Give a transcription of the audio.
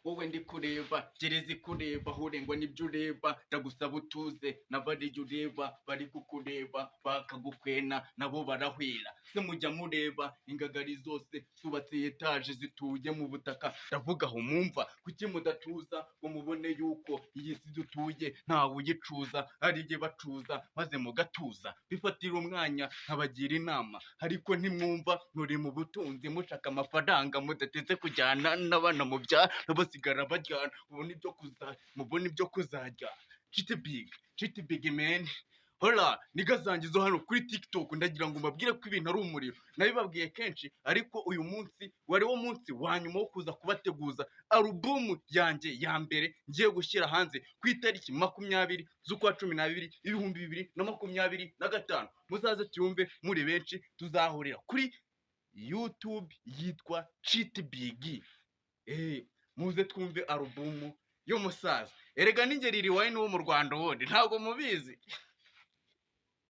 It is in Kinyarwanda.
wowe ndi kureba gereza ikureba hurengwa n'ibyo ureba ndagusaba utuze n'abaryo ureba bari kukureba bakagukwena nabo barahwera se mujya mureba ingagari zose zubatse etaje zituye mu butaka ndavuga aho mumva kuki mudatuza ngo mubone yuko iyi si dutuye ntawe uyicuza ari jye bacuza maze mugatuza bifatira umwanya nkabagira inama ariko ntimwumva muri mu butunzi mushaka amafaranga mudateze kujyana n'abana mu byaro basigara bajyana mubona ibyo kuzajya Chitty Big man. Hola niga zanjye zo hano kuri TikTok ndagira ngo mbabwire ko ibintu ari umuriro nabibabwiye kenshi ariko uyu munsi wari wo munsi wa nyuma wo kuza kubateguza alubumu yanjye ya mbere ngiye gushyira hanze ku itariki 20 z'ukwa 12 2025 muzaze tuyumve muri benshi tuzahurira kuri YouTube yitwa Chitty Big muze twumve alubumu y'umusaza erega n'ingeri riwaye n'uwo mu Rwanda wundi ntabwo mubizi